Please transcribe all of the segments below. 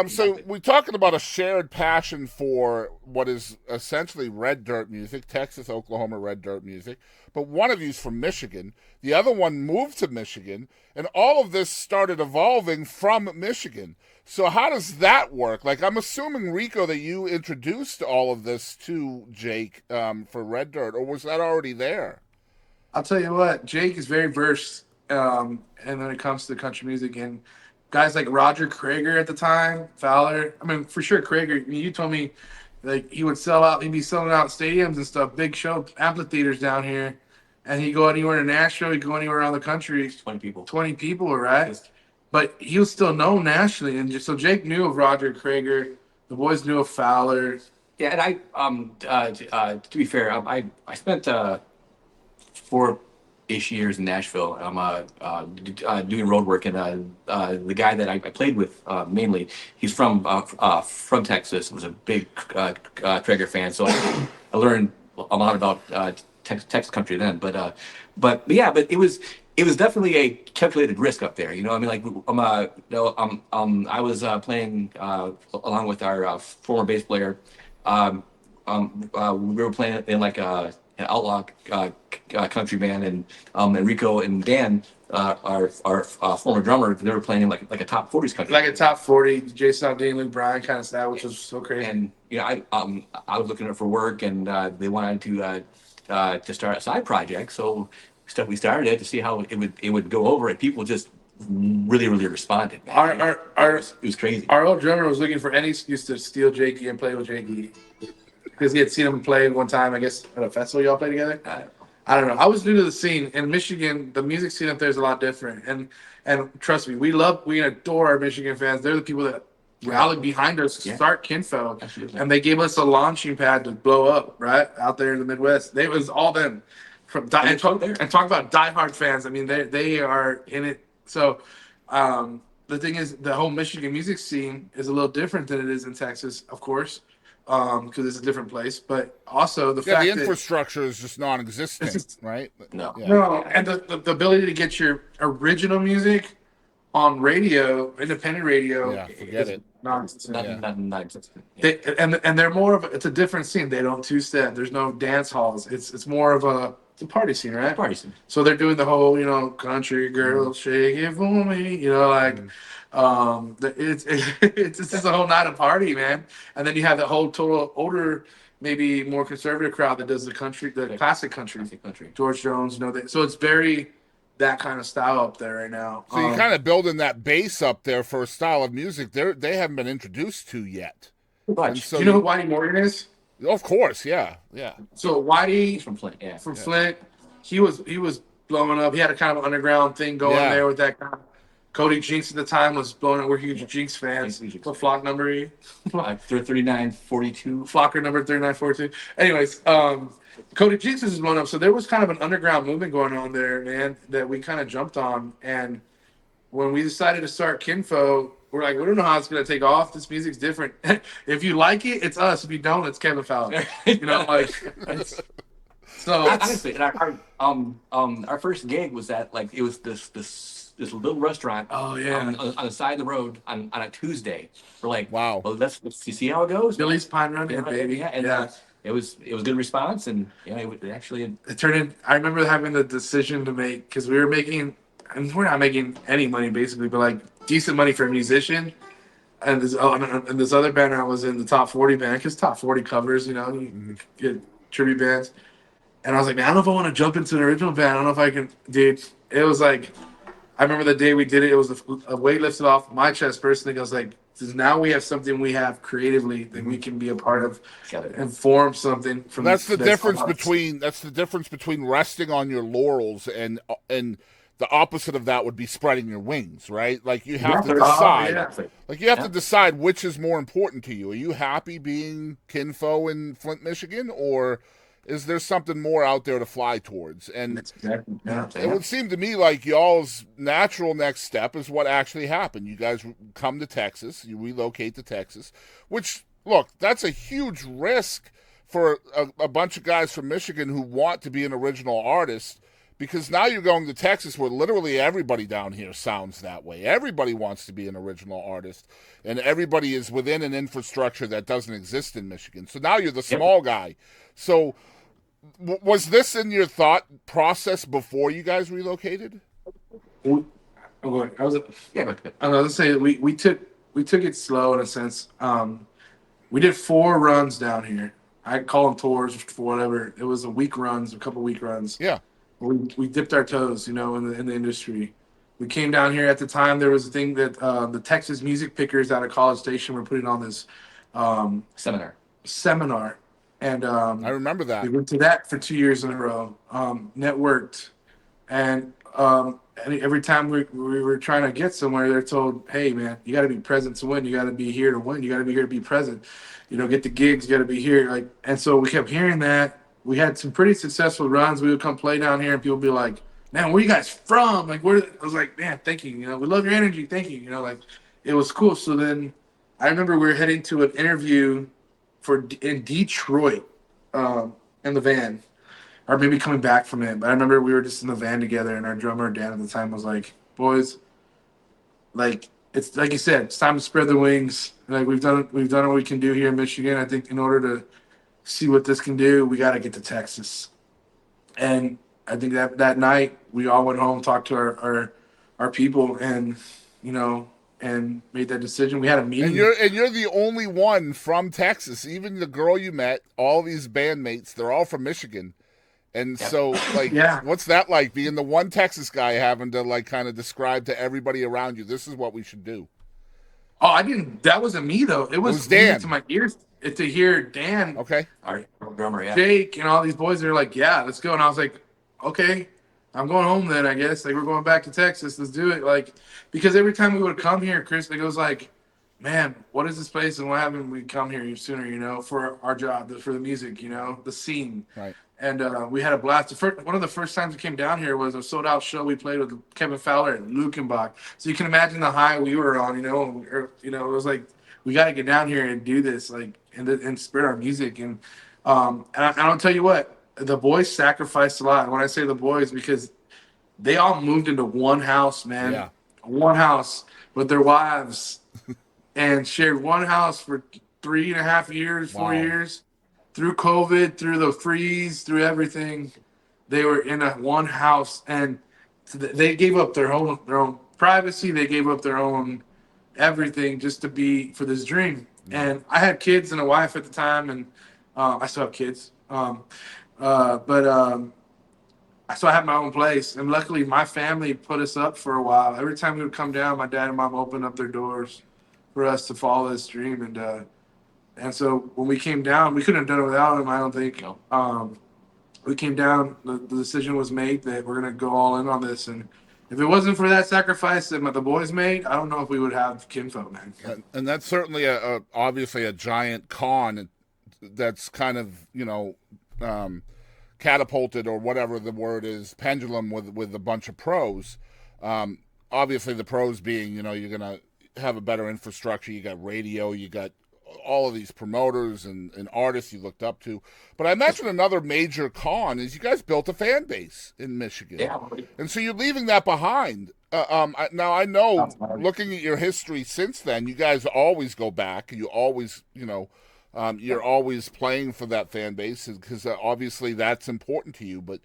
So we're talking about a shared passion for what is essentially red dirt music, Texas, Oklahoma red dirt music. But one of you's from Michigan, the other one moved to Michigan, and all of this started evolving from Michigan. So how does that work? Like, I'm assuming, Rico, that you introduced all of this to Jake for red dirt, or was that already there? I'll tell you what, Jake is very versed, and when it comes to country music, and guys like Roger Krager at the time, Fowler. I mean, for sure, Krager. I mean, you told me like he would sell out. He'd be selling out stadiums and stuff, big show amphitheaters down here, and he'd go anywhere in Nashville. He'd go anywhere around the country. 20 people. 20 people, right? But he was still known nationally, and just so Jake knew of Roger Krager. The boys knew of Fowler. Yeah, and to be fair, I spent 4-ish years in Nashville. I'm doing road work, and the guy that I played with mainly, he's from Texas. Was a big Traeger fan, so I learned a lot about Texas country then. But it was definitely a calculated risk up there. You know, I mean, like I was playing along with our former bass player. We were playing in like an outlaw country band, and Rico and Dan, our former drummer, they were playing in like a top 40s country. Like a top 40, Jason Aldean, Luke Bryan kind of style, which was so crazy. And you know, I was looking for work, and they wanted to start a side project, so we started it to see how it would go over, and people just really responded. Man. It was crazy. Our old drummer was looking for any excuse to steal Jakey and play with Jakey because he had seen him play one time, I guess, at a festival y'all played together. I don't know. I was new to the scene in Michigan. The music scene up there is a lot different, and trust me, we adore our Michigan fans. They're the people that rallied behind us to start Kin Faux, and they gave us a launching pad to blow up right out there in the Midwest. It was all them. And talk about diehard fans. I mean, they are in it. So the thing is, the whole Michigan music scene is a little different than it is in Texas, of course, because it's a different place. But also the fact The that infrastructure is just non-existent, just, right? No. Yeah. no, and the ability to get your original music on radio, independent radio, Yeah, forget it. nonsense. Not existent. And they're more of it's a different scene. They don't two-step. There's no dance halls. It's more of a party scene, right? Party scene. So they're doing the whole, country girl, shake it for me, it's just a whole night of party, man. And then you have the whole total older, maybe more conservative crowd that does the classic country. Classic country. George Jones, so it's very that kind of style up there right now. So you're kind of building that base up there for a style of music they haven't been introduced to yet. But So do you know who Whitey Morgan is? of course, yeah. So Whitey he's from Flint. Yeah. from Flint, he was blowing up. He had a kind of underground thing going Yeah. there with that kind of Cody Jinks at the time was blowing up. We're huge Jinks fans. Jinx. What flock number are you? 3942. Flocker number 3942. Anyways, Cody Jinks is blowing up. So there was kind of an underground movement going on there, man, that we kind of jumped on. And when we decided to start Kin Faux, we're like, we don't know how it's going to take off. This music's different. If you like it, it's us. If you don't, it's Kevin Fowler. So Honestly, and our first gig was at like it was this little restaurant. Oh, yeah. On the side of the road on a Tuesday. We're like, Wow. Well, let's see how it goes. Billy's Pine Run, Yeah, baby. Yeah, and it was good response, and it actually. It turned in. I remember having the decision to make because we were making, and we're not making any money basically, but like decent money for a musician. And this other band I was in, the top 40 band, because top 40 covers, you get tribute bands. And I was like, man, I don't know if I want to jump into an original band. I don't know if I can, dude. It was like, I remember the day we did it. It was a weight lifted off my chest personally. I was like, now we have something we have creatively that we can be a part of and form something from. That's the difference between resting on your laurels and the opposite of that would be spreading your wings, right? Like you have to decide. Like you have to decide which is more important to you. Are you happy being Kin Faux in Flint, Michigan, or is there something more out there to fly towards? And it would seem to me like y'all's natural next step is what actually happened. You guys come to Texas, you relocate to Texas, which, look, that's a huge risk for a bunch of guys from Michigan who want to be an original artist because now you're going to Texas where literally everybody down here sounds that way. Everybody wants to be an original artist, and everybody is within an infrastructure that doesn't exist in Michigan. So now you're the small guy. So was this in your thought process before you guys relocated? I was gonna say we took it slow in a sense. We did 4 runs down here. I call them tours for whatever. It was a couple week runs. Yeah. We dipped our toes, in the industry. We came down here at the time. There was a thing that the Texas music pickers out of College Station were putting on this seminar, and I remember that. we went to that for 2 years in a row. Networked, and every time we were trying to get somewhere, they're told, "Hey, man, you got to be present to win. You got to be here to win. You got to be here to be present. Get the gigs. You got to be here." And so we kept hearing that. We had some pretty successful runs. We would come play down here, and people would be like, "Man, where you guys from?" I was like, "Man, thank you. We love your energy. Thank you." It was cool. So then, I remember we were heading to an interview in Detroit, in the van, or maybe coming back from it. But I remember we were just in the van together, and our drummer Dan at the time was like, "Boys, it's like you said, it's time to spread the wings. We've done what we can do here in Michigan. I think in order to see what this can do, we got to get to Texas." And I think that night we all went home, talked to our people, and and made that decision. We had a meeting. And you're the only one from Texas. Even the girl you met, all these bandmates, they're all from Michigan. And so, what's that like, being the one Texas guy having to kind of describe to everybody around you, this is what we should do? Oh, I didn't. That wasn't me though. It was Dan to my ears to hear Dan. Okay. Our drummer, yeah. Jake and all these boys. They're like, "Yeah, let's go." And I was like, "Okay, I'm going home then. I guess we're going back to Texas. Let's do it." Because every time we would come here, Chris, it was like, "Man, what is this place? And why haven't we come here sooner? For our job, for the music, the scene." Right. And we had a blast. One of the first times we came down here was a sold-out show we played with Kevin Fowler and Lukenbach. So you can imagine the high we were on. It was like, we got to get down here and do this, and spread our music. And I don't tell you what, the boys sacrificed a lot. When I say the boys, because they all moved into one house, man. Yeah. One house with their wives, and shared one house for 3.5 years, 4 years. Through COVID, through the freeze, through everything, they were in one house, and they gave up their own privacy. They gave up their own everything just to be for this dream. Mm-hmm. And I had kids and a wife at the time, and I still have kids. So I had my own place, and luckily my family put us up for a while. Every time we would come down, my dad and mom opened up their doors for us to follow this dream, and so when we came down, we couldn't have done it without him, I don't think. No. We came down, the decision was made that we're going to go all in on this. And if it wasn't for that sacrifice that the boys made, I don't know if we would have Kin Faux, man. And that's certainly obviously a giant con that's kind of, catapulted, or whatever the word is, pendulum with a bunch of pros. Obviously the pros being, you're going to have a better infrastructure. You got radio, you got all of these promoters and artists you looked up to. But I imagine another major con is you guys built a fan base in Michigan. Yeah. And so you're leaving that behind. Now, I know, looking at your history since then, you guys always go back. You always, you're always playing for that fan base, because obviously that's important to you. But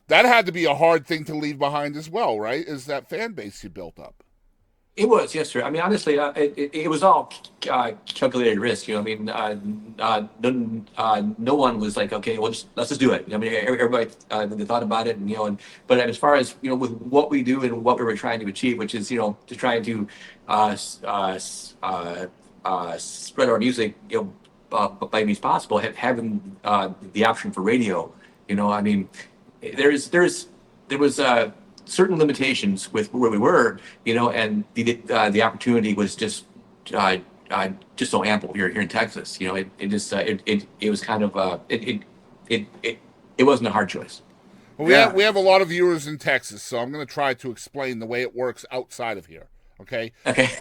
that had to be a hard thing to leave behind as well, right? Is that fan base you built up? It was, yes, sir. I mean, honestly, it was all calculated risk. No one was like, "Okay, well, let's just do it." I mean, everybody they thought about it, but as far as with what we do and what we were trying to achieve, which is to try to spread our music, by means possible, having the option for radio. I mean, there was certain limitations with where we were, and the opportunity was just so ample here in Texas. It was kind of it wasn't a hard choice. Well, we have a lot of viewers in Texas, so I'm going to try to explain the way it works outside of here. Okay.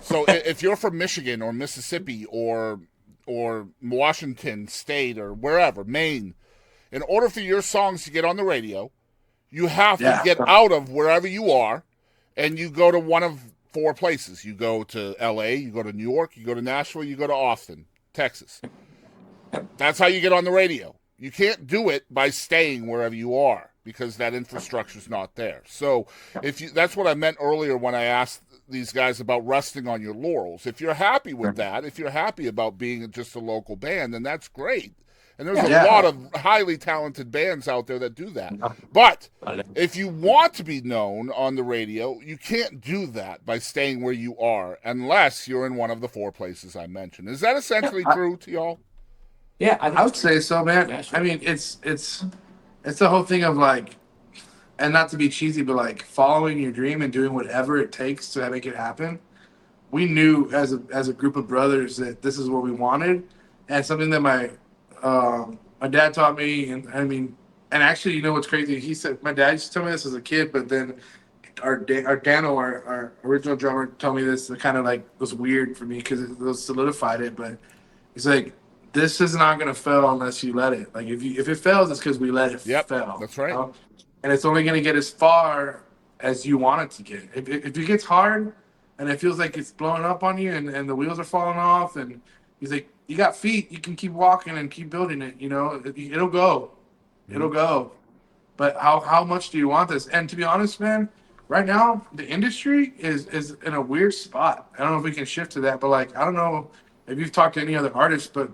So if you're from Michigan or Mississippi or Washington State or wherever, Maine, in order for your songs to get on the radio, You have to get out of wherever you are, and you go to one of 4 places. You go to L.A., you go to New York, you go to Nashville, you go to Austin, Texas. That's how you get on the radio. You can't do it by staying wherever you are because that infrastructure's not there. So that's what I meant earlier when I asked these guys about resting on your laurels. If you're happy with that, if you're happy about being just a local band, then that's great. And there's a lot of highly talented bands out there that do that. But if you want to be known on the radio, you can't do that by staying where you are unless you're in one of the 4 places I mentioned. Is that essentially true to y'all? Yeah, I would say so, man. Yeah, sure. I mean, it's the whole thing of like, and not to be cheesy, but like following your dream and doing whatever it takes to make it happen. We knew as a group of brothers that this is what we wanted, and something that my dad taught me. And I mean, and actually, you know what's crazy? He said my dad used to tell me this as a kid, but then our Dano, our original drummer, told me this. That kind of like was weird for me because it solidified it. But he's like, this is not going to fail unless you let it. Like if it fails, it's because we let it fail. That's right. You know? And it's only going to get as far as you want it to get. If it gets hard and it feels like it's blowing up on you and the wheels are falling off, and he's like, you got feet, you can keep walking and keep building it. You know, it'll go. It'll go. But how much do you want this? And to be honest, man, right now the industry is in a weird spot. I don't know if we can shift to that, but like, I don't know if you've talked to any other artists, but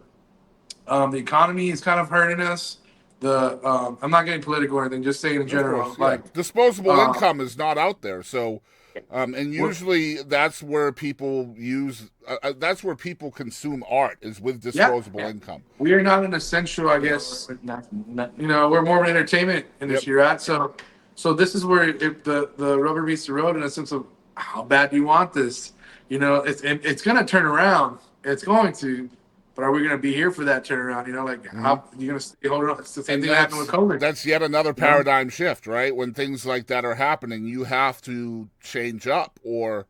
the economy is kind of hurting us. I'm not getting political or anything, just saying in general. Course, like disposable income is not out there, so and usually that's where people that's where people consume art is with disposable income. We are not an essential, I guess. You know, we're more of an entertainment industry, right? So this is where the rubber meets the road in a sense of how bad do you want this? You know, it's going to turn around. It's going to. But are we going to be here for that turnaround? You know, like how are you going to stay holding on? It's the same thing that happened with COVID. That's yet another paradigm shift, right? When things like that are happening, you have to change up. Or,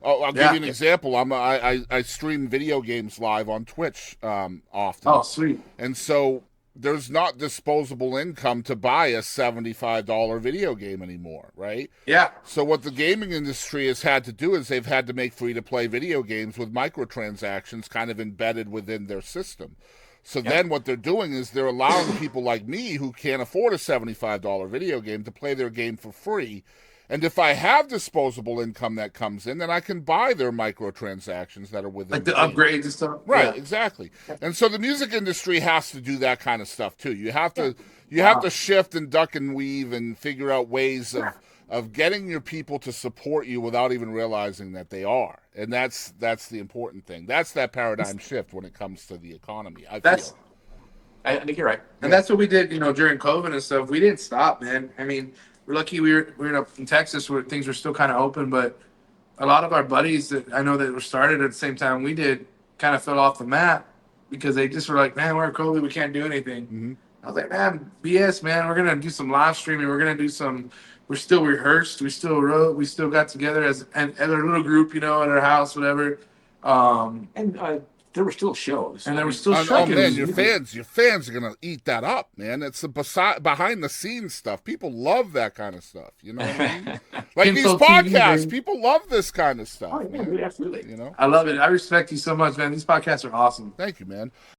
I'll give you an example. I stream video games live on Twitch often. Oh, sweet. And so there's not disposable income to buy a $75 video game anymore, right? Yeah. So what the gaming industry has had to do is they've had to make free-to-play video games with microtransactions kind of embedded within their system. So then what they're doing is they're allowing people like me who can't afford a $75 video game to play their game for free. And if I have disposable income that comes in, then I can buy their microtransactions that are within like the upgrades and stuff. Right, exactly. And so the music industry has to do that kind of stuff too. You have to shift and duck and weave and figure out ways of getting your people to support you without even realizing that they are. And that's the important thing. That's that paradigm shift when it comes to the economy. I think you're right. And that's what we did, you know, during COVID and stuff. We didn't stop, man. I mean, we're lucky we're in Texas where things were still kind of open, but a lot of our buddies that I know that were started at the same time we did kind of fell off the map because they just were like, man, we're COVID, we can't do anything. Mm-hmm. I was like, man, BS, man, we're going to do some live streaming. We're going to do we're still rehearsed. We still wrote. We still got together as a little group, you know, at our house, whatever. There were still shows. And there were still shows. Oh, man, your fans are going to eat that up, man. It's the behind-the-scenes stuff. People love that kind of stuff, you know what I mean? Like Kin these Faux podcasts, TV, people love this kind of stuff. Oh, yeah, absolutely. You know? I love it. I respect you so much, man. These podcasts are awesome. Thank you, man.